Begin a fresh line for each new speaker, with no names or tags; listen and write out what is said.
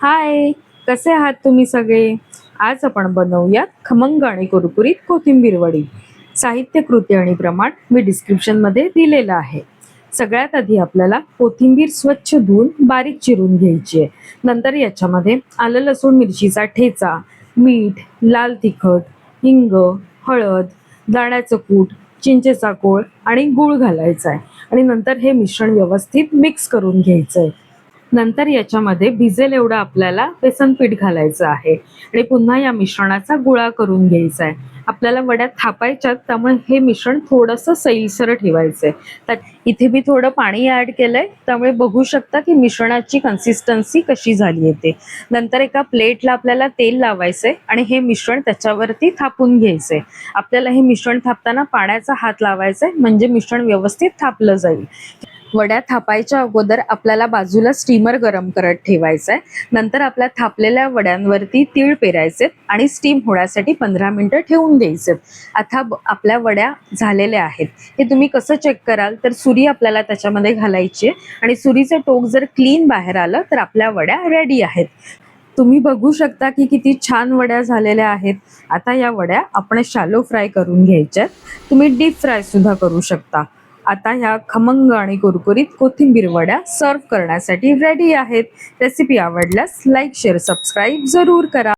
हाय, कसे आहात तुम्ही सगळे? आज आपण बनवूयात खमंग आणि कुरकुरीत कोथिंबीर वडी. साहित्य, कृती आणि प्रमाण मी डिस्क्रिप्शनमध्ये दिलेलं आहे. सगळ्यात आधी आपल्याला कोथिंबीर स्वच्छ धुवून बारीक चिरून घ्यायची आहे. नंतर याच्यामध्ये आलं लसूण मिरचीचा ठेचा, मीठ, लाल तिखट, हिंग, हळद, दाण्याचं कूट, चिंचेचा कोळ आणि गूळ घालायचा आहे. आणि नंतर हे मिश्रण व्यवस्थित मिक्स करून घ्यायचं आहे. नंतर याच्यामध्ये भिजेल एवढं आपल्याला बेसन पीठ घालायचं आहे आणि पुन्हा या मिश्रणाचा गोळा करून घ्यायचा आहे. आपल्याला वड्या थापायच्यात, त्यामुळे हे मिश्रण थोडंसं सैलसर ठेवायचंय. तर इथे मी थोडं पाणी ऍड केलंय, त्यामुळे बघू शकता की मिश्रणाची कन्सिस्टन्सी कशी झाली आहे ते. नंतर एका प्लेटला आपल्याला तेल लावायचंय आणि हे मिश्रण त्याच्यावरती थापून घ्यायचंय. आपल्याला हे मिश्रण थापताना पाण्याचा हात लावायचाय, म्हणजे मिश्रण व्यवस्थित थापलं जाईल. वड्या थापायच्या अगोदर आपल्याला बाजूला स्टीमर गरम करत ठेवायचा आहे. नंतर आपल्या थापलेल्या वड्यांवरती तीळ पेरायचे आणि स्टीम होण्यासाठी 15 मिनिटं ठेवून द्यायचे. आता आपल्या वड्या झालेल्या आहेत. हे तुम्ही कसं चेक कराल, तर सुरी आपल्याला त्याच्यामध्ये घालायची आहे आणि सुरीचं टोक जर क्लीन बाहेर आलं तर आपल्या वड्या रेडी आहेत. तुम्ही बघू शकता की किती छान वड्या झालेल्या आहेत. आता या वड्या आपण शॅलो फ्राय करून घ्यायच्यात. तुम्ही डीप फ्राय सुद्धा करू शकता. आता ह्या खमंग आणि कुरकुरीत कोथिंबीर वड्या सर्व करण्यासाठी रेडी आहेत. रेसिपी आवडल्यास लाईक, शेअर, सबस्क्राईब जरूर करा.